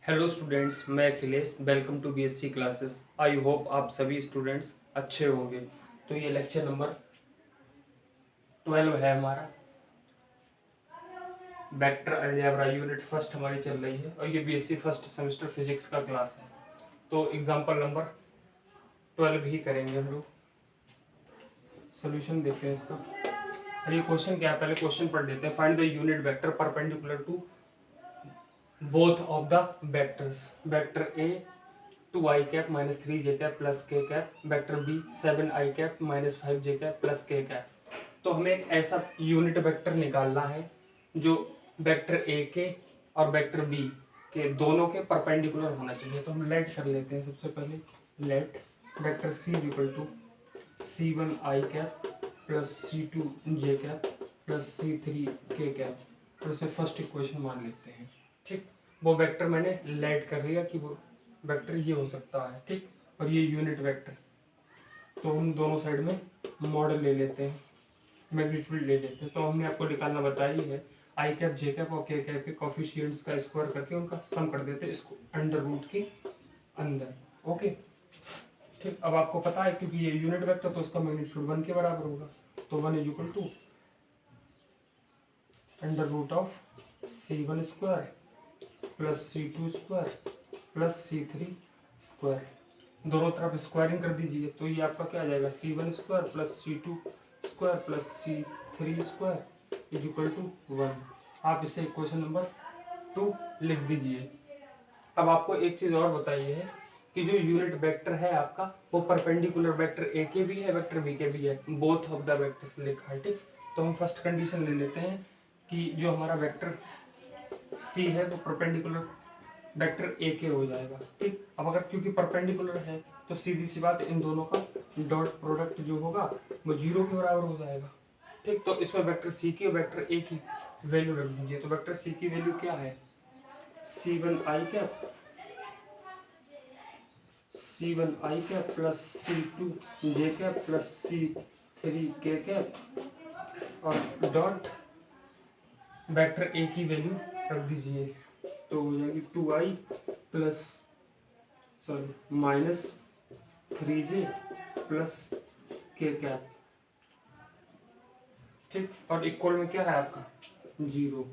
Hello students, मैं Akhilesh. Welcome to BSc classes. I hope आप सभी स्टूडेंट्स अच्छे होंगे। तो ये लेक्चर नंबर 12 है हमारा। वेक्टर अलजेब्रा यूनिट फर्स्ट हमारी चल रही है और ये बीएससी फर्स्ट सेमेस्टर फिजिक्स का क्लास है। तो एग्जाम्पल नंबर 12 ही करेंगे हम लोग। सोल्यूशन देखते हैं इसका। और ये क्वेश्चन क्या है, पहले क्वेश्चन पढ़ लेते हैं। Find the unit vector perpendicular to both of the vectors. Vector A 2i cap minus 3j cap plus k cap, vector B 7i cap minus 5j cap plus k cap. तो हमें एक ऐसा unit vector निकालना है जो vector A के और vector B के दोनों के परपेंडिकुलर होना चाहिए। तो हम लेट कर लेते हैं। सबसे पहले let vector C equal to c1i cap plus c2j cap plus c3k cap. तो इसे फर्स्ट इक्वेशन मान लेते हैं। ठीक, वो वेक्टर मैंने लेट कर लिया कि वो वेक्टर ये हो सकता है। ठीक, और ये यूनिट वेक्टर। तो हम दोनों साइड में मॉडल ले लेते हैं, मैग्नीट्यूड ले लेते हैं। तो हमने आपको निकालना बताया ही है। आई कैप जे कैप और के कैप के कॉफिशिएंट्स का स्क्वायर करके उनका सम कर देते हैं इसको अंडर रूट के अंदर। ओके, ठीक। अब आपको पता है क्योंकि ये यूनिट वेक्टर तो उसका मैग्नीट्यूड 1 के बराबर होगा। तो 1 is equal to under root of c1 square plus c2 square plus c3 square. दोनों तरफ स्क्वायरिंग कर दीजिए तो ये आपका क्या आ जाएगा, c1 square plus c2 square plus c3 square is equal to 1। आप इसे इक्वेशन नंबर 2 लिख दीजिए। अब आपको एक चीज़ और बताइए है कि जो यूनिट वेक्टर है आपका वो परपेंडिकुलर वेक्टर ए के भी है, वेक्टर बी के भी है। बोथ ऑफ द वेक्टर्स लिखा है। ठीक, तो हम फर्स्ट कंडीशन ले लेते हैं कि जो हमारा वेक्टर सी है वो परपेंडिकुलर वेक्टर ए के हो जाएगा। ठीक, अब अगर क्योंकि परपेंडिकुलर है तो सीधी सी बात इन दोनों का डॉट प्रोडक्ट जो होगा वो 0 के बराबर हो जाएगा। ठीक, तो इसमें वेक्टर सी की और वेक्टर ए की वैल्यू रख दीजिए। तो वेक्टर सी की वैल्यू क्या है, c1i cap plus c2j cap plus c3k cap और डॉट वेक्टर ए की वैल्यू रख दीजिए। तो हो जाएगी 2i plus minus 3j plus k cap. ठीक, और इक्वल में क्या है आपका 0।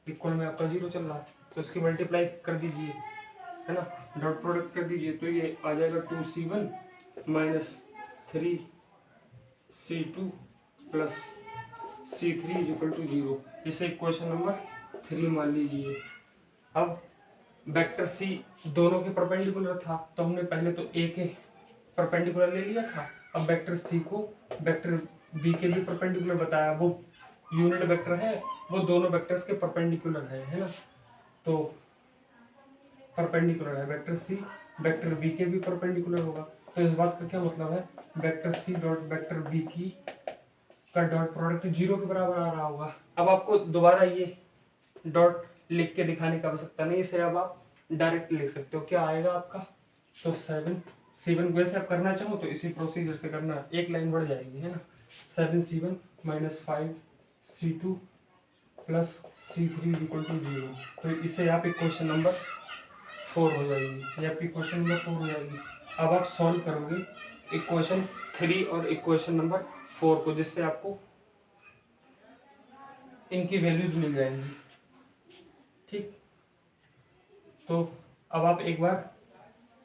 इक्वल में आपका 0 चल रहा है तो इसकी मल्टीप्लाई कर दीजिए, है ना, डॉट प्रोडक्ट कर दीजिए। तो ये आ जाएगा 2c1 minus 3c2 plus c3 is equal to 0। इसे इक्वेशन नंबर 3 मान लीजिए। अब वेक्टर सी दोनों के परपेंडिकुलर था तो हमने पहले तो ए के परपेंडिकुलर ले लिया था। अब वेक्टर सी को वेक्टर बी के भी परपेंडिकुलर बताया। वो यूनिट वेक्टर है, वो दोनों वेक्टर्स के परपेंडिकुलर है ना। तो परपेंडिकुलर है वेक्टर सी वेक्टर बी के भी परपेंडिकुलर होगा। तो इस बात का क्या मतलब है, vector C dot vector B की का डॉट प्रोडक्ट 0 के बराबर आ रहा होगा। अब आपको दोबारा ये डॉट लिख के दिखाने की आवश्यकता नहीं, इसे अब आप डायरेक्ट लिख सकते हो। क्या आएगा आपका, तो 7c1 वैसे आप करना चाहो तो इसी प्रोसीजर से करना, एक लाइन बढ़ जाएगी, है ना। 7c1 minus 5c2 plus c3 equal to 0। तो इसे आप इक्वेशन नंबर 4 हो जाएगी, ये आपकी इक्वेशन नंबर 4 हो जाएगी। अब आप सॉल्व करोगे इक्वेशन 3 और इक्वेशन नंबर 4 को, जिससे आपको इनकी वैल्यूज मिल जाएंगी। ठीक, तो अब आप एक बार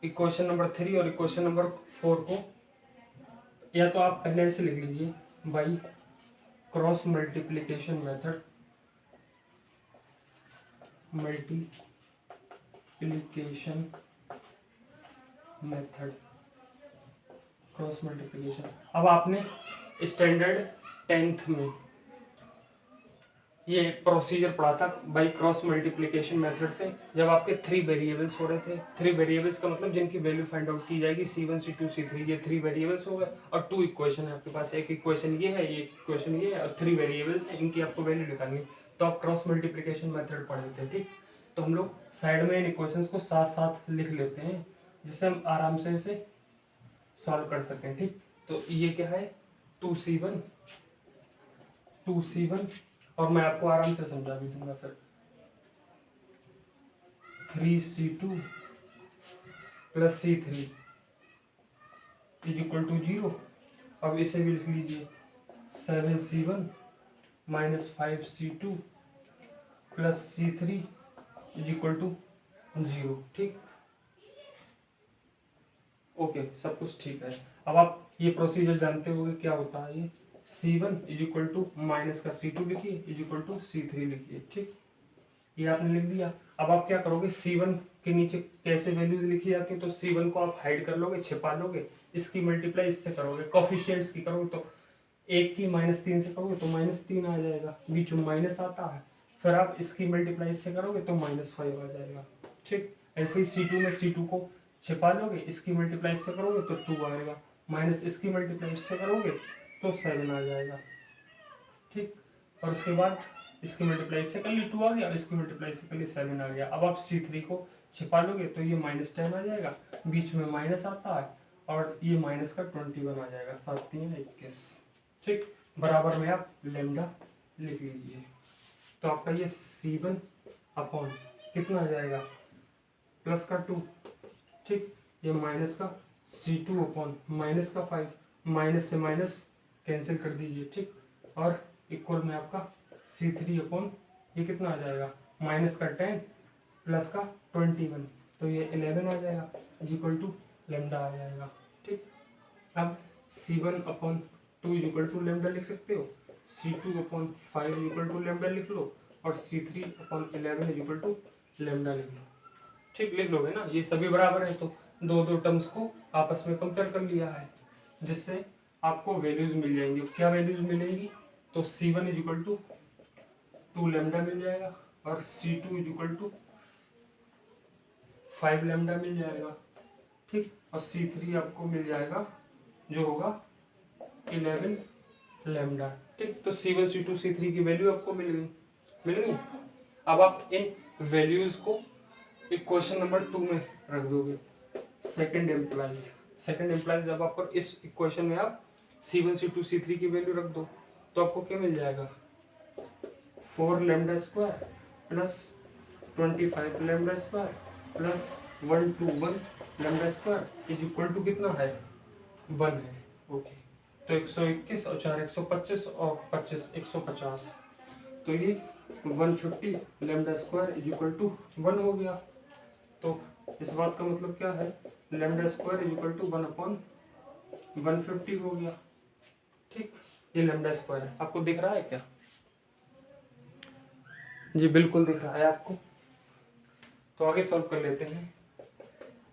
इक्वेशन नंबर 3 और इक्वेशन नंबर 4 को या तो आप पहले ऐसे लिख लीजिए, by cross multiplication method cross multiplication. अब आपने स्टैंडर्ड 10th में ये प्रोसीजर पढ़ा था बाई क्रॉस मल्टीप्लिकेशन मेथड से, जब आपके 3 वेरिएबल्स हो रहे थे। 3 वेरिएबल्स का मतलब जिनकी वैल्यू फाइंड आउट की जाएगी, c1 c2 c3, ये 3 वेरिएबल्स हो गए और 2 इक्वेशन है आपके पास। एक इक्वेशन ये है, एक इक्वेशन ये है और 3 वेरिएबल्स हैं, इनकी आपको वैल्यू निकालनी। तो आप क्रॉस मल्टीप्लिकेशन मेथड पढ़े थे। ठीक, तो हम लोग साइड में इन इक्वेशन को साथ साथ लिख लेते हैं जिससे हम आराम से इसे सॉल्व कर सकें। ठीक, तो ये क्या है 2c1 और मैं आपको आराम से समझा भी दूंगा फिर 3c2 plus c3 is equal to 0। अब इसे भी लिख लीजिए 7c1 minus 5c2 plus c3 is equal to 0। ठीक, ओके, सब कुछ ठीक है। अब आप ये प्रोसीजर जानते होंगे क्या होता है। ये c1 is equal to minus का c2 लिखिए इज इक्वल टू c3 लिखिए। ठीक, ये आपने लिख दिया। अब आप क्या करोगे, c1 के नीचे कैसे वैल्यूज लिखी जाती है, तो c1 को आप हाइड कर लोगे, छिपा लोगे, इसकी मल्टीप्लाई इससे करोगे, कोफिशिएंट्स की करोगे तो 1 की -3 से करोगे तो -3 आ जाएगा, बीच में माइनस आता है। फिर आप इसकी मल्टीप्लाई इससे करोगे तो -5 आ जाएगा। ठीक, ऐसे ही c2 में c2 को छिपा लोगे, इसकी मल्टीप्लाई इससे करोगे तो 2 आएगा, माइनस इसकी मल्टीप्लाई इससे करोगे तो 7 आ जाएगा। ठीक, और उसके बाद इसकी मल्टीप्लाई इससे कर ली 2 आ गया, इसकी मल्टीप्लाई इससे कर ली 7 आ गया। अब आप c3 को छिपा लोगे तो ये -10 आ जाएगा, बीच में माइनस आता है और ये माइनस का 21 आ जाएगा, 7 3 21। ठीक, बराबर में आप लेमडा लिख लीजिए। तो आपका ये c1 अपॉन कितना आ जाएगा, प्लस का 2। ठीक, ये माइनस का c2 अपॉन माइनस का 5, माइनस से माइनस कैंसिल कर दीजिए। ठीक, और इक्वल में आपका c3 अपॉन ये कितना आ जाएगा, माइनस का 10 प्लस का 21, तो ये 11 आ जाएगा, इक्वल टू लेमडा आ जाएगा। ठीक, अब c1 upon 2 equal to lambda लिख सकते हो, c2 upon 5 equal to lambda लिख लो, और c3 upon 11 equal to lambda लिख लो। ठीक, लिख लोगे ना, ये सभी बराबर है तो दो टर्म्स को आपस में कंपेयर कर लिया है, जिससे आपको वैल्यूज मिल जाएंगी। क्या वैल्यूज मिलेंगी, तो c1 is equal to 2 lambda मिल जाएगा, और c2 is equal to 5 lambda मिल जाएगा। ठीक, और c3 आपको मिल जाएगा जो होगा 11 लेमडा। ठीक, तो c1 c2 c3 की वैल्यू आपको मिल गई। अब आप इन वैल्यूज को इक्वेशन नंबर 2 में रख दोगे, सेकंड एम्प्लाइज जब आपको इस इक्वेशन में आप c1 c2 c3 की वैल्यू रख दो तो आपको क्या मिल जाएगा, 4 lambda square plus 25 lambda square plus 121 lambda square is equal to कितना है, 1 है। ओके, तो 121 और 4 125 और 25 150, तो ये 150 lambda square is equal to 1 हो गया। तो इस बात का मतलब क्या है, lambda square is equal to 1 upon 150 हो गया। ठीक, ये लेमडा स्क्वायर है, आपको दिख रहा है क्या, जी बिल्कुल दिख रहा है आपको। तो आगे सॉल्व कर लेते हैं।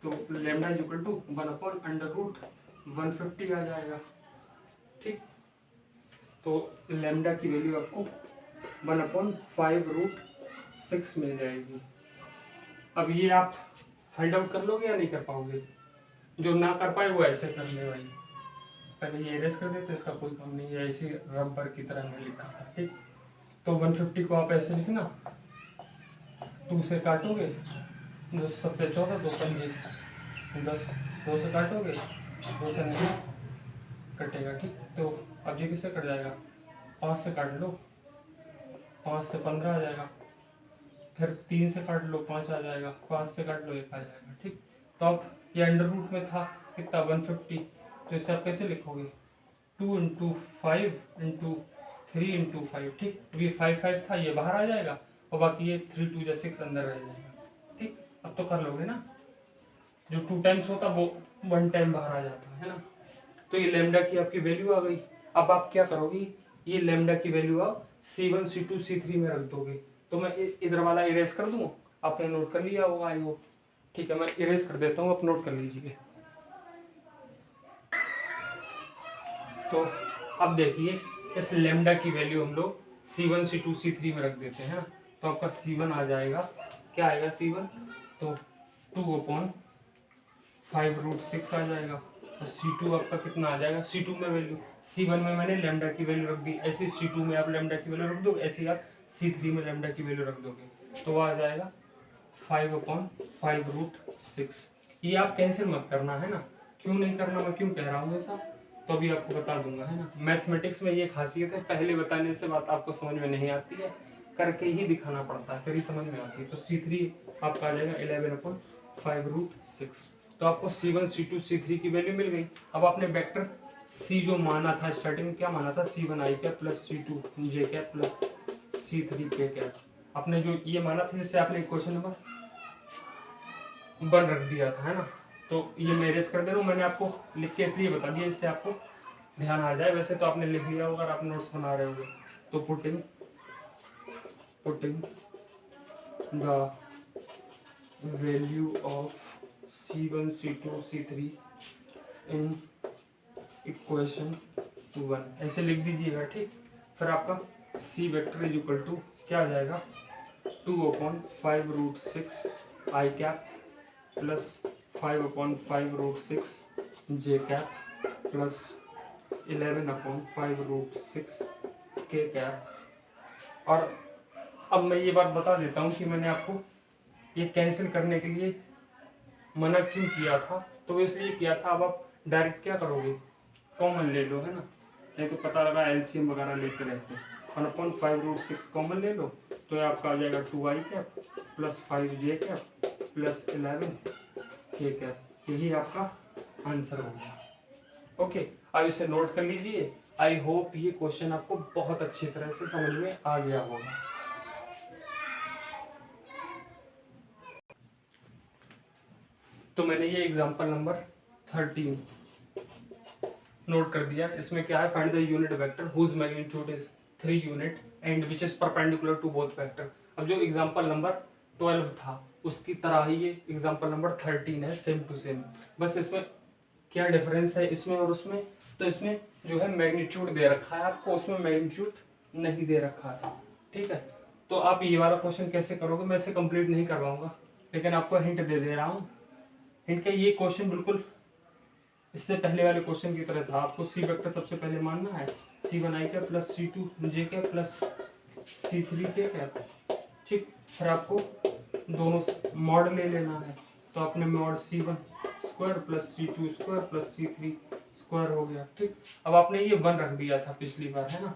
तो lambda is equal to 1 upon under root 150 आ जाएगा। ठीक, तो लेमडा की वैल्यू आपको 1 अपॉन 5 रूट 6 मिल जाएगी। अब ये आप फाइंड आउट कर लोगे या नहीं कर पाओगे, जो ना कर पाए वो ऐसे कर ले भाई, पहले ये इरेज कर देते, इसका कोई काम नहीं है, ऐसे रबर की तरह नहीं लिखा था। ठीक, तो 150 को आप ऐसे लिखना, 2 से काटोगे 2 सत्ते 14, 2 पंजे 10, 2 से काटोगे 2 से नहीं कटेगा। ठीक, तो अब ये किससे कट जाएगा, 5 से काट लो, 5 से 15 आ जाएगा, फिर 3 से काट लो 5 आ जाएगा, 5 से काट लो 1 आ जाएगा। ठीक, तो अब ये अंडर रूट में था कितना 150, तो इसे आप कैसे लिखोगे, 2 इंटू 5 इंटू 3 इंटू 5। ठीक, तो ये 5 था, ये बाहर आ जाएगा, और बाकी ये 3 2 6 अंदर रह जाएगा। ठीक, अब तो कर लोगे ना, जो 2 टाइम्स होता वो 1 टाइम बाहर आ जाता है ना। तो ये लेमडा की आपकी वैल्यू आ गई। अब आप क्या करोगे, ये लेमडा की वैल्यू आप c1 c2 c3 में रख दोगे। तो मैं इधर वाला इरेज कर दूँ, आपने नोट कर लिया होगा आई होप। ठीक है, मैं इरेज कर देता हूँ, आप नोट कर लीजिए। तो अब देखिए, इस लेमडा की वैल्यू हम लोग c1 c2 c3 में रख देते हैं, तो आपका c1 आ जाएगा, क्या आएगा c1, तो 2 अपॉन 5 रूट 6 आ जाएगा, और c2 आपका कितना आ जाएगा, c2 में वैल्यू, c1 में मैंने लेमडा की वैल्यू रख दी, ऐसे c2 में आप लेमडा की वैल्यू रख दो, ऐसे ही आप c3 में लेमडा की वैल्यू रख दोगे, तो आ जाएगा 5 अपॉन 5 रूट 6। ये आप कैंसिल मत करना है ना, क्यों नहीं करना, मैं क्यों कह रहा हूँ ऐसा, तो अभी आपको बता दूंगा, है ना। मैथमेटिक्स में ये खासियत है, पहले बताने से बात आपको समझ में नहीं आती है, करके ही दिखाना पड़ता है, फिर ही समझ में आती है। तो C3 आपका आ जाएगा 11/5√6। तो आपको C1 C2 C3 की वैल्यू मिल गई। अब आपने वेक्टर C जो माना था स्टार्टिंग में, क्या माना था, C1 i cap plus C2 j cap plus C3 k cap. आपने जो ये माना था, जिससे आपने क्वेश्चन नंबर 1 रख दिया था, है ना। तो ये मैं इरेज कर दे रहा हूँ, मैंने आपको लिख के इसलिए बता दिया, इससे आपको ध्यान आ जाए। वैसे तो आपने लिख लिया होगा अगर आप नोट्स बना रहे होगे। तो putting the value of C1 C2 C3 in equation 1 ऐसे लिख दीजिएगा, ठीक। फिर आपका C vector is equal to क्या आ जाएगा, 2/5√6 i cap plus 5/5√6 j cap plus 11/5√6 k cap. और अब मैं ये बात बता देता हूँ कि मैंने आपको ये कैंसिल करने के लिए मना क्यों किया था। तो इसलिए किया था, अब आप डायरेक्ट क्या करोगे, कॉमन ले लो, है ना। नहीं तो पता लगा एलसीएम वगैरह लेते रहते हैं। 1/5√6 कॉमन ले लो, तो आपका आ जाएगा 2i cap plus 5j cap plus 11k cap. यही आपका आंसर हो गया। ओके, अब इसे नोट कर लीजिए। आई होप ये क्वेश्चन आपको बहुत अच्छी तरह से समझ में आ गया होगा। तो मैंने ये एग्जांपल नंबर 13 नोट कर दिया। इसमें क्या है, find the unit vector whose magnitude is 3 unit and which is perpendicular to both vector. अब जो एग्जांपल नंबर 12 था उसकी तरह ही ये एग्जांपल नंबर 13 है, सेम टू सेम। बस इसमें क्या डिफरेंस है इसमें और उसमें, तो इसमें जो है मैग्नीट्यूड दे रखा है आपको, उसमें मैग्नीट्यूड नहीं दे रखा था, ठीक है। तो आप ये वाला क्वेश्चन कैसे करोगे, मैं इसे कंप्लीट नहीं करवाऊंगा, लेकिन आपको हिंट दे रहा हूँ। हिंट का ये क्वेश्चन बिल्कुल इससे पहले वाले क्वेश्चन की तरह था। आपको सी वेक्टर सबसे पहले मानना है, C1 i cap plus C2 j cap plus C3 k cap, ठीक। फिर आपको दोनों मॉड ले लेना है, तो आपने mod C1 square plus C2 square plus C3 square हो गया, ठीक। अब आपने ये 1 रख दिया था पिछली बार, है ना,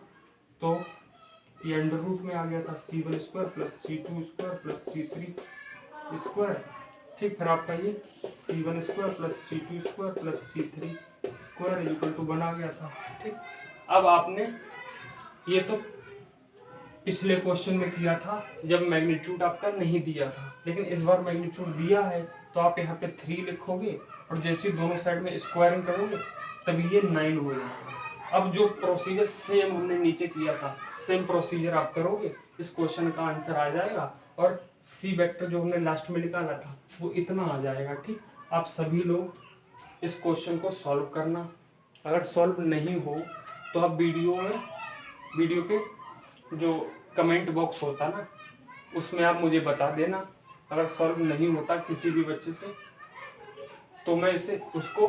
तो ये अंडर रूट में आ गया था C1 square plus C2 square plus C3 square, ठीक। फिर आपका ये C1 square plus C2 square plus C3 square equal to 1 आ गया था, ठीक। अब आपने ये तो पिछले क्वेश्चन में किया था जब मैग्नीट्यूड आपका नहीं दिया था, लेकिन इस बार मैग्नीट्यूड दिया है, तो आप यहाँ पे 3 लिखोगे और जैसे ही दोनों साइड में स्क्वायरिंग करोगे तभी ये 9 हो जाएगा। अब जो प्रोसीजर सेम हमने नीचे किया था, सेम प्रोसीजर आप करोगे, इस क्वेश्चन का आंसर आ जाएगा और सी वेक्टर जो हमने लास्ट में निकाला था वो इतना आ जाएगा, ठीक। आप सभी लोग इस क्वेश्चन को सॉल्व करना। अगर सॉल्व नहीं हो तो आप वीडियो के जो कमेंट बॉक्स होता ना उसमें आप मुझे बता देना। अगर सॉल्व नहीं होता किसी भी बच्चे से तो मैं उसको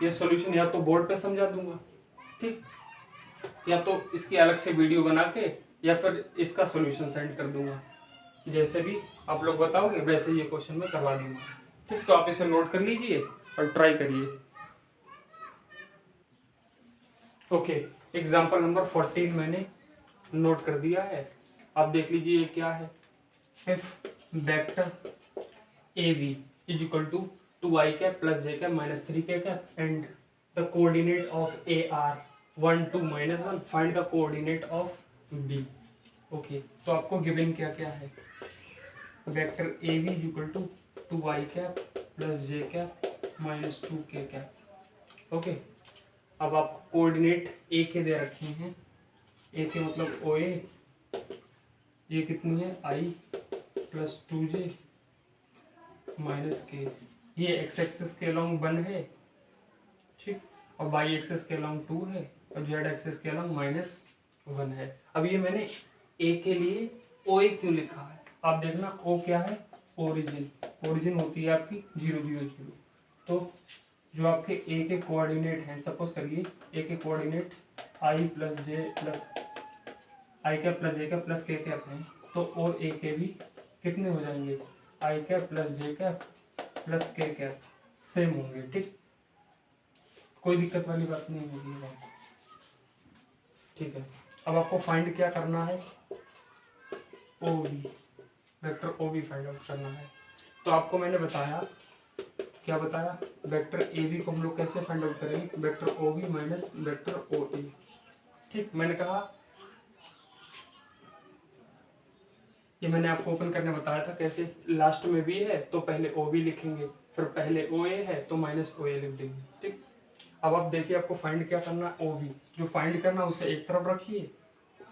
ये सॉल्यूशन या तो बोर्ड पे समझा दूंगा, ठीक, या तो इसकी अलग से वीडियो बना के या फिर इसका सॉल्यूशन सेंड कर दूंगा। जैसे भी आप लोग बताओगे वैसे ये क्वेश्चन मैं करवा दूंगा, ठीक। तो आप इसे नोट कर लीजिए और ट्राई करिए। ओके, एग्जाम्पल नंबर 14 मैंने नोट कर दिया है। आप देख लीजिए ये क्या है। If vector AB is equal to 2i cap plus j cap minus 3k cap and the coordinate of A are 1 2 -1, find the coordinate of B। Okay, तो आपको गिवन क्या क्या है, vector AB is equal to 2i cap plus j cap minus 2k cap. Okay, अब आप coordinate A के दे रखे हैं, A के मतलब OA, ये कितनी है I plus 2j minus k, ये एक्स एक्सिस के अलॉन्ग 1 है, ठीक, और वाई एक्सिस के अलॉन्ग 2 है और जेड एक्सिस के अलॉन्ग -1 है। अब ये मैंने A के लिए OA क्यों लिखा है, आप देखना O क्या है, ओरिजिन होती है आपकी 0 0 0। तो जो आपके A के कोऑर्डिनेट हैं, सपोज करिए A के coordinate I plus J plus I cap plus J cap plus के कैप है, तो और A के भी कितने हो जाएंगे, आई cap plus J cap plus के कैप सेम होंगे, ठीक, कोई दिक्कत वाली बात नहीं होगी, ठीक है। अब आपको फाइंड क्या करना है, O V, vector O V find out करना है। तो आपको मैंने बताया, क्या बताया, वेक्टर ए बी को हम लोग कैसे फाइंड आउट करेंगे, vector O V minus vector O A. ठीक, मैंने कहा, ये मैंने आपको ओपन करने बताया था कैसे, लास्ट में भी है तो पहले ओ बी लिखेंगे, फिर पहले ओ ए है तो माइनस ओ ए लिख देंगे। ठीक, अब आप देखिए आपको फाइंड क्या करना है, ओ बी जो फाइंड करना उसे एक तरफ रखिए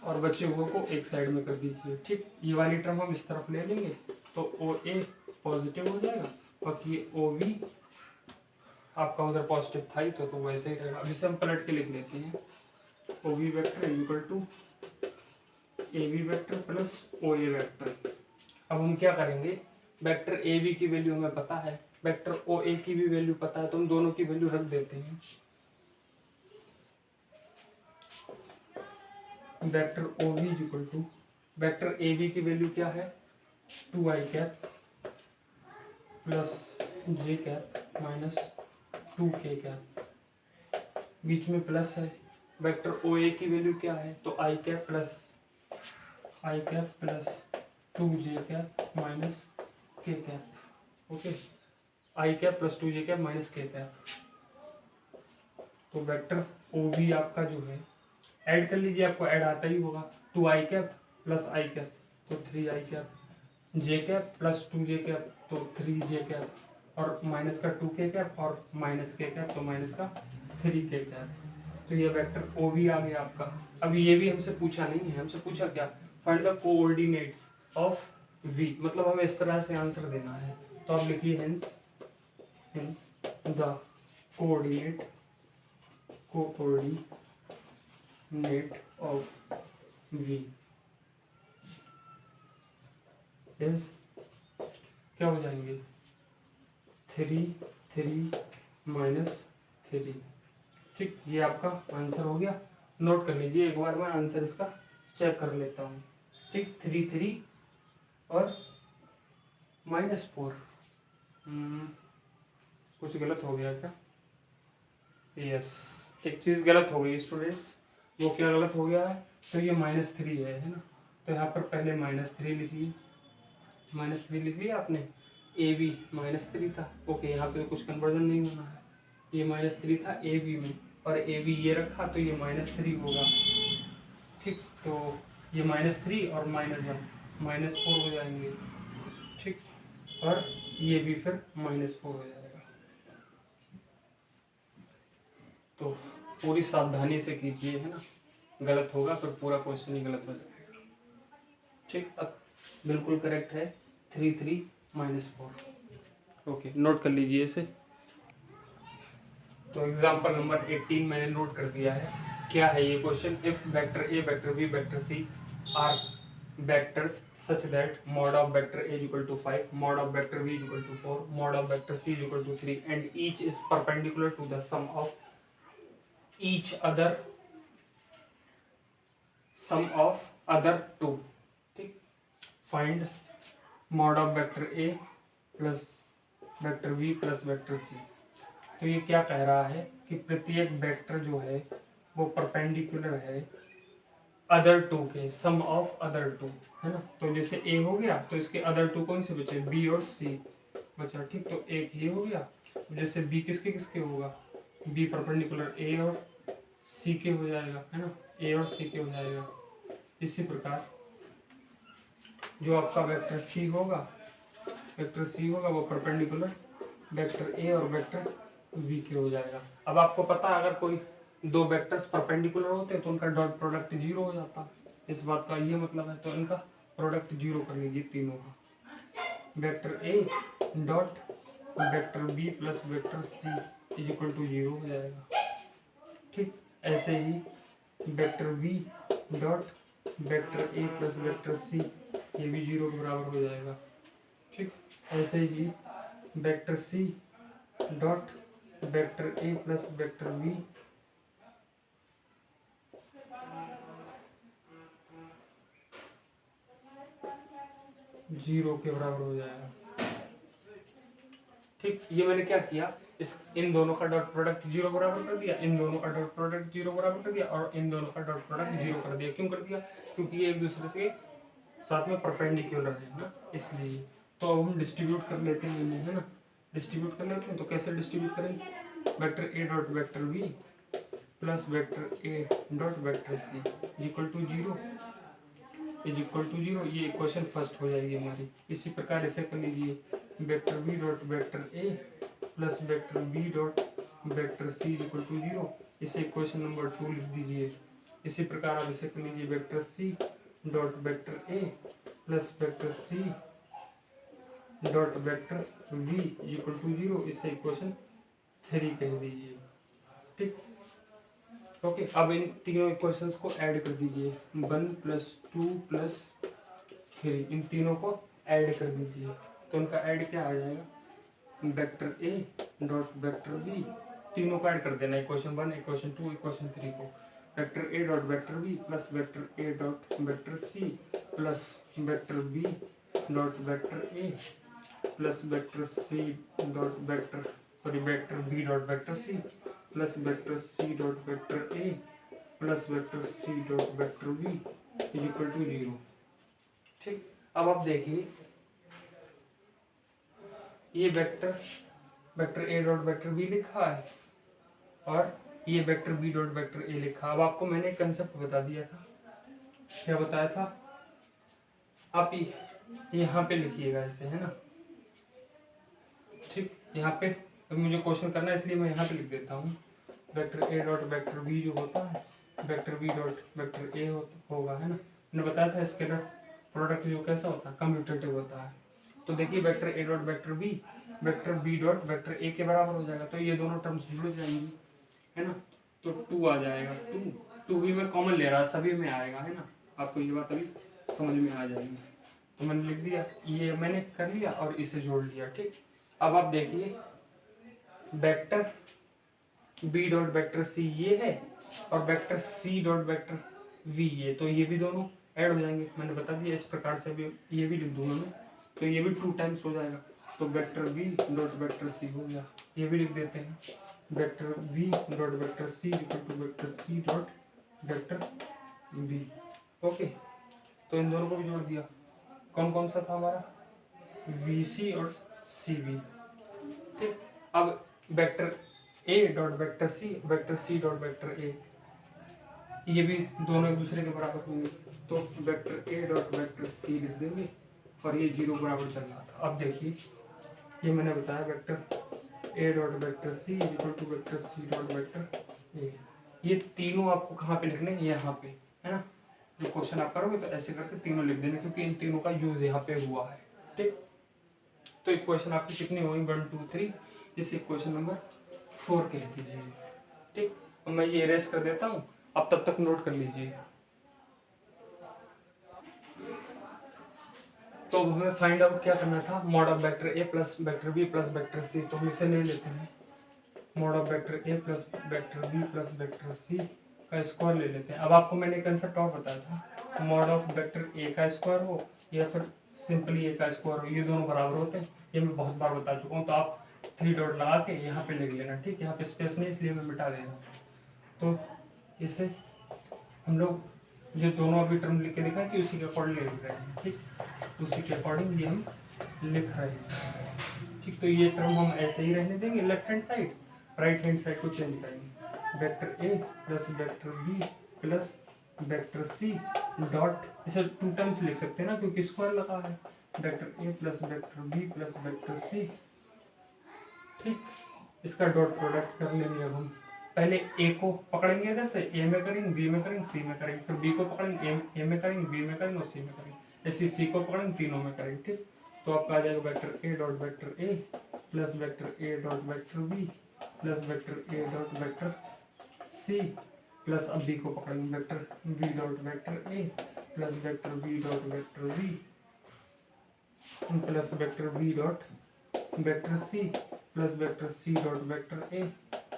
और बचे हुए को एक साइड में कर दीजिए। ठीक, ये वाली टर्म हम इस तरफ ले लेंगे तो ओ ए पॉजिटिव हो जाएगा, बाकी ओ वी आपका उधर पॉजिटिव था ही तो वैसे ही रहेगा। अब इसे हम पलट के लिख लेते हैं, O V vector equal to A B vector plus O A vector. अब हम क्या करेंगे, वेक्टर ए बी की वैल्यू हमें पता है, वेक्टर ओ ए की भी वैल्यू पता है, तो हम दोनों की वैल्यू रख देते हैं। Vector O B equal to vector A B की वैल्यू क्या है, 2i cap plus J cap minus 2k cap, बीच में प्लस है। वेक्टर ओ ए की वैल्यू क्या है, तो i cap plus 2j cap minus k cap. Okay, i cap plus 2j cap minus k cap. तो वेक्टर ओ बी आपका जो है, ऐड कर लीजिए, आपको ऐड आता ही होगा, 2i cap plus i cap तो 3i cap, j cap plus 2j cap तो 3j कैप, और माइनस का 2k कैप और माइनस k कैप तो माइनस का 3k कैप। तो ये वेक्टर ओ वी आ गया आपका। अब ये भी हमसे पूछा नहीं है, हमसे पूछा क्या, find the coordinates of v, मतलब हमें इस तरह से आंसर देना है। तो आप लिखिए hence the coordinate of v is, क्या हो जाएंगे, 3 माइनस 3। ठीक, ये आपका आंसर हो गया। नोट कर लीजिए, एक बार मैं आंसर इसका चेक कर लेता हूँ। ठीक, 3 और -4, कुछ गलत हो गया क्या, यस, एक चीज़ गलत हो गई स्टूडेंट्स। वो क्या गलत हो गया है, तो ये -3 है ना, तो यहाँ पर पहले -3 लिखिए, -3 लिख लिया आपने, ए बी -3 था। ओके, यहाँ पे तो कुछ कन्वर्जन नहीं होना है, ये -3 था ए बी में, और ए बी ये रखा तो ये -3 होगा। ठीक, तो ये -3 और -1 -4 हो जाएंगे। ठीक, और ये भी फिर -4 हो जाएगा। तो पूरी सावधानी से कीजिए, है ना, गलत होगा फिर पूरा क्वेश्चन ही गलत हो जाएगा। ठीक, अब बिल्कुल करेक्ट है, 3 -4। ओके, नोट कर लीजिए इसे। तो एग्जाम्पल नंबर 18 मैंने नोट कर दिया है। क्या है ये question, if vector A, vector B, vector C are vectors such that mod of vector a is equal to 5, mod of vector b is equal to 4, mod of vector c is equal to 3, and each is perpendicular to the sum of other two. ठीक, find mod of vector a plus vector b plus vector c। तो ये क्या कह रहा है कि प्रत्येक vector जो है वो परपेंडिकुलर है अदर टू के, सम ऑफ अदर टू, है ना। तो जैसे ए हो गया तो इसके अदर टू कौन से बचे, बी और सी बचा। ठीक, तो एक ये हो गया, जैसे बी किसके किसके होगा, बी परपेंडिकुलर ए और सी के हो जाएगा, है ना, ए और सी के हो जाएगा। इसी प्रकार जो आपका वेक्टर सी होगा वो परपेंडिकुलर वेक्टर ए और वेक्टर बी के हो जाएगा। अब आपको पता है अगर कोई दो वेक्टर्स परपेंडिकुलर होते तो उनका डॉट प्रोडक्ट 0 हो जाता, इस बात का ये मतलब है। तो इनका प्रोडक्ट 0 कर लीजिए तीनों का, vector A dot vector B plus vector C is equal to 0 हो जाएगा। ठीक, ऐसे ही vector B dot vector A plus vector C ये भी 0 के बराबर हो जाएगा। ठीक, ऐसे ही vector C dot vector A plus vector B zero के बराबर हो जाएगा। ठीक, ये मैंने क्या किया, इन दोनों का डॉट प्रोडक्ट 0 बराबर कर दिया, इन दोनों का डॉट प्रोडक्ट 0 बराबर कर दिया, और इन दोनों का डॉट प्रोडक्ट 0 कर दिया। क्यों कर दिया, क्योंकि ये एक दूसरे से साथ में परपेंडिकुलर है ना, इसलिए। तो अब हम डिस्ट्रीब्यूट कर लेते हैं इन्हें, है ना, डिस्ट्रीब्यूट कर लेते हैं। तो कैसे डिस्ट्रीब्यूट करेंगे, vector A dot vector B plus vector A dot vector C equal to 0 is equal to 0। ये इक्वेशन फर्स्ट हो जाएगी हमारी। इसी प्रकार इसे कर लीजिए, vector B dot vector A plus vector B dot vector C equal to 0। इसे इक्वेशन नंबर 2 लिख दीजिए। इसी प्रकार आप इसे कर लीजिए, vector C dot vector A plus vector C dot vector V equal to 0। इसे इक्वेशन 3 कह दीजिए। ठीक, ओके। अब इन तीनों इक्वेशंस को ऐड कर दीजिए, 1 प्लस 2 प्लस 3, इन तीनों को ऐड कर दीजिए। तो उनका ऐड क्या आ जाएगा, vector A dot vector B, तीनों को ऐड कर देना, इक्वेशन 1 इक्वेशन 2 इक्वेशन 3 को। Vector A dot vector B plus vector A dot vector C plus vector B dot vector A plus vector C dot vector vector B dot vector C plus vector C dot vector A plus vector C dot vector B is equal to 0। ठीक, अब आप देखिए, ये vector A dot vector B लिखा है और ये vector B dot vector A लिखा। अब आपको मैंने कंसेप्ट बता दिया था, क्या बताया था, आप यहाँ पे लिखिएगा इसे, है ना। ठीक, यहाँ पे अभी मुझे क्वेश्चन करना है इसलिए मैं यहाँ पे लिख देता हूँ, vector A dot vector B जो होता है vector B dot vector A होगा, है ना। मैंने बताया था स्केलर प्रोडक्ट जो कैसा होता है, कम्यूटेटिव होता है। तो देखिए, vector A dot vector B dot vector A के बराबर हो जाएगा। तो ये दोनों टर्म्स जुड़ जाएंगी, है ना। तो 2 आ जाएगा, 2 भी मैं कॉमन ले रहा, सभी में आएगा, है ना। आपको ये बात अभी समझ में आ जाएगी। तो मैंने लिख दिया, ये मैंने कर लिया और इसे जोड़ लिया। ठीक, अब आप देखिए, vector B dot vector C ये है और vector C dot vector we ये, तो ये भी दोनों ऐड हो जाएंगे। मैंने बता दिया, इस प्रकार से भी ये भी लिख दूंगा मैं, तो ये भी 2 टाइम्स हो जाएगा। तो vector B dot vector C हो गया, ये भी लिख देते हैं, vector B dot vector C equal to vector C dot vector B. Okay, तो इन दोनों को भी जोड़ दिया। कौन कौन सा था हमारा, वी सी और सी बी। ठीक, अब vector A dot vector C dot vector A, ये भी दोनों एक दूसरे के बराबर होंगे। तो vector A dot vector C लिख देंगे और ये 0 बराबर चल रहा था। अब देखिए, ये मैंने बताया, vector A dot vector C equal to vector C dot vector A, ये तीनों आपको कहाँ पे लिखने हैं, यहाँ पे, है ना। जो क्वेश्चन आप करोगे तो ऐसे करके तीनों लिख देना, क्योंकि इन तीनों का यूज यहाँ पे हुआ है। ठीक, तो इक्वेशन आपकी कितनी हुई, 1 2 3, जिसे इक्वेशन नंबर 4 कह दीजिए। ठीक, अब मैं ये इरेज कर देता हूँ, अब तब तक नोट कर लीजिए। तो हमें फाइंड आउट क्या करना था, mod of vector A plus vector B plus vector C. तो हम इसे ले लेते हैं, mod of vector A plus vector B plus vector C का स्क्वायर ले लेते हैं। अब आपको मैंने कंसेप्ट और बताया था, मॉड ऑफ वेक्टर ए का स्क्वायर हो या फिर सिंपली ए का स्क्वायर हो, ये दोनों बराबर होते हैं। ये मैं बहुत बार बता चुका हूँ। तो आप 3 डॉट लगा के यहाँ पे लिख लेना। ठीक, यहाँ पे स्पेस नहीं इसलिए मैं मिटा देना। तो इसे हम लोग जो दोनों अभी टर्म लिख के दिखा कि उसी के अकॉर्डिंग लिख रहे हैं। ठीक, उसी के अकॉर्डिंग ये हम लिख रहे हैं। ठीक, तो ये टर्म हम ऐसे ही रहने देंगे left hand side, right hand side को चेंज करेंगे। Vector A plus vector B plus vector C dot, इसे 2 टाइम्स लिख सकते हैं ना, क्योंकि स्क्वायर लगा है। Vector A plus vector B plus vector C. ठीक, इसका डॉट प्रोडक्ट कर लेंगे। अब हम पहले ए को पकड़ेंगे, इधर से ए में करेंगे, बी में करेंगे, सी में करेंगे, फिर बी को पकड़ेंगे, ए में करेंगे, बी में करेंगे और सी में करेंगे। ऐसे सी को पकड़ेंगे, तीनों में करेंगे। ठीक, तो आपका आ जाएगा vector A dot vector A plus vector A dot vector B plus vector A dot vector C plus अब बी को पकड़ेंगे, vector B dot vector A plus vector B dot vector B plus vector B dot vector C plus vector C dot vector A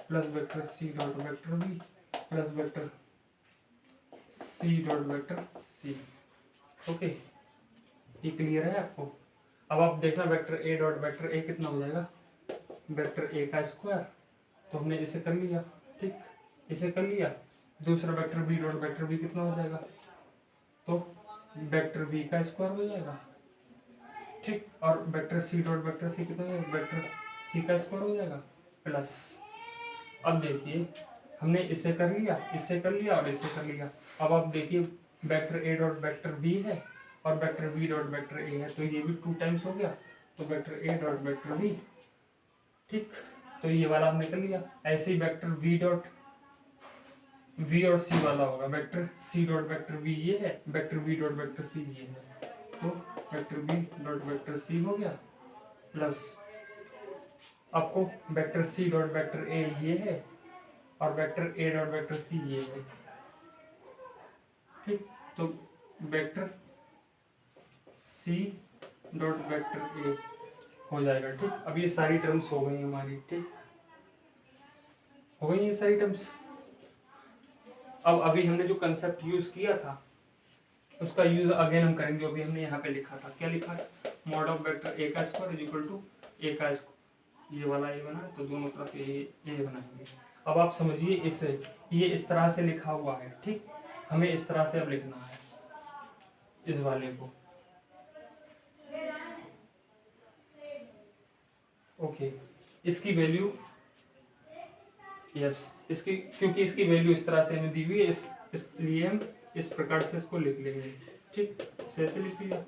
plus vector C dot vector B plus vector C dot vector C. Okay, ये clear है आपको। अब आप देखना, vector A dot vector ए कितना हो जाएगा, vector ए का स्क्वायर। तो हमने इसे कर लिया। ठीक, इसे कर लिया। दूसरा vector B dot vector B कितना हो जाएगा, तो वेक्टर v का स्क्वायर हो जाएगा, ठीक। और vector C dot vector C कितना है, वेक्टर सी का स्क्वायर हो जाएगा प्लस, अब देखिए हमने इसे कर लिया, इससे कर लिया और इससे कर लिया। अब आप देखिए vector A dot vector B है और vector B dot vector A है, तो ये भी 2 टाइम्स हो गया, तो vector A dot vector B, ठीक। तो ये वाला हमने कर लिया। ऐसे ही वेक्टर वी डॉट वी और सी वाला होगा, vector C dot vector we ये है, vector B dot vector C ये है, तो vector B dot vector C हो गया प्लस आपको vector C dot vector A ये है और vector A dot vector C ये है, ठीक। तो vector C dot vector A हो जाएगा, ठीक। अब ये सारी टर्म्स हो गई हमारी, ठीक, हो गई ये सारी टर्म्स। अब अभी हमने जो कंसेप्ट यूज किया था उसका यूज अगेन हम करेंगे। अभी हमने यहाँ पे लिखा था, क्या लिखा था, मॉड ऑफ वेक्टर ए का स्क्वायर इज इक्वल टू ए का स्क्वायर, ये वाला ए बना तो दोनों तरफ ए बनाएंगे। अब आप समझिए इसे, ये इस तरह से लिखा हुआ है, ठीक। हमें इस तरह से अब लिखना है इस वाले को, ओके। इसकी वैल्यू यस, इसकी क्योंकि इसकी वैल्यू इस तरह से हमें दी हुई है, इसलिए हम इस प्रकार से इसको लिख लेंगे, ठीक। इसे ऐसे लिख लिया,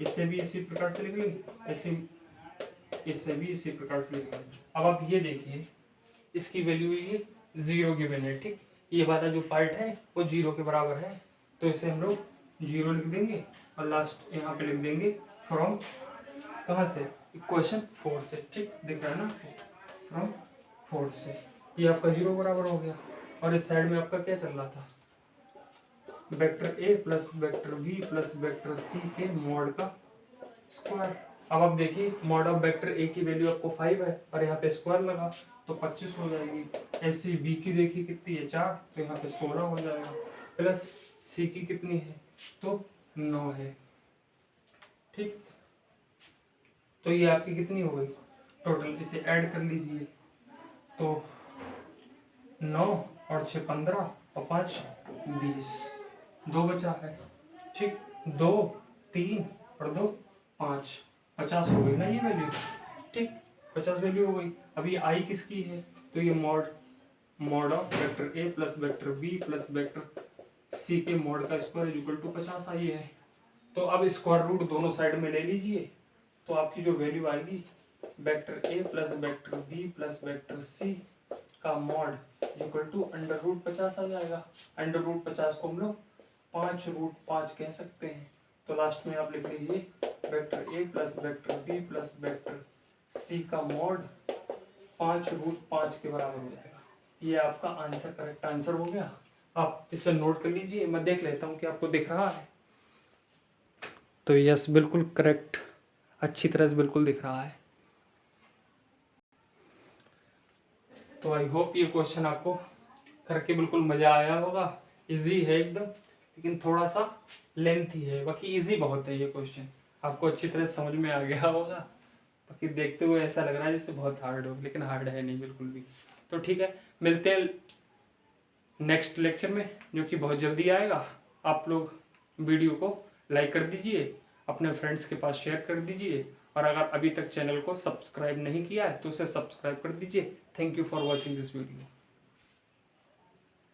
इससे भी इसी प्रकार से लिख लेंगे, ऐसे इससे भी इसी प्रकार से लिख लेंगे। अब आप ये देखिए इसकी वैल्यू ये 0 गिवन है, ठीक। ये वाला जो पार्ट है वो 0 के बराबर है, तो इसे हम लोग 0 लिख देंगे और लास्ट यहाँ पे लिख देंगे फ्रॉम, कहाँ से, इक्वेशन 4 से, ठीक। दिख रहा है ना, फ्रॉम 4 से, ये आपका 0 बराबर हो गया। और इस साइड में आपका क्या चल रहा था, vector A plus vector B plus vector C के मॉड का स्क्वायर। अब आप देखिए मॉड ऑफ वेक्टर ए की वैल्यू आपको 5 है और यहाँ पे स्क्वायर लगा तो 25 हो जाएगी। ऐसी बी की देखिए कितनी है 4, तो यहाँ पे 16 हो जाएगा, प्लस सी की कितनी है तो 9 है, ठीक। तो ये आपकी कितनी हो गई टोटल, इसे ऐड कर लीजिए, तो 9 और 6 15 और 5 20, 2 बचा है, ठीक। 2 3 और 2 5, 50 हो गई ना ये वैल्यू, ठीक। 50 वैल्यू हो गई। अब ये आई किसकी है, तो ये mod of vector A plus vector B plus vector C के मॉड का स्क्वायर इज इक्वल टू 50 आई है। तो अब स्क्वायर रूट दोनों साइड में ले लीजिए, तो आपकी जो वैल्यू आएगी vector A plus vector B plus vector C का mod equal to under root 50 आ जाएगा। अंडर रूट 50 को हम लोग 5 रूट 5 कह सकते हैं। तो लास्ट में आप लिख लीजिए vector A plus vector B plus vector C का मॉड 5 रूट 5 के बराबर हो जाएगा। ये आपका आंसर, करेक्ट आंसर हो गया। आप इसे नोट कर लीजिए, मैं देख लेता हूँ कि आपको दिख रहा है। तो यस, बिल्कुल करेक्ट, अच्छी तरह से बिल्कुल दिख रहा है। तो आई होप ये क्वेश्चन आपको करके बिल्कुल मज़ा आया होगा। इजी है एकदम, लेकिन थोड़ा सा लेंथी है, बाकी इजी बहुत है ये क्वेश्चन, आपको अच्छी तरह समझ में आ गया होगा। बाकी देखते हुए ऐसा लग रहा है जैसे बहुत हार्ड हो, लेकिन हार्ड है नहीं बिल्कुल भी। तो ठीक है, मिलते हैं नेक्स्ट लेक्चर में जो कि बहुत जल्दी आएगा। आप लोग वीडियो को लाइक कर दीजिए, अपने फ्रेंड्स के पास शेयर कर दीजिए, और अगर अभी तक चैनल को सब्सक्राइब नहीं किया है तो उसे सब्सक्राइब कर दीजिए। Thank you for watching this video.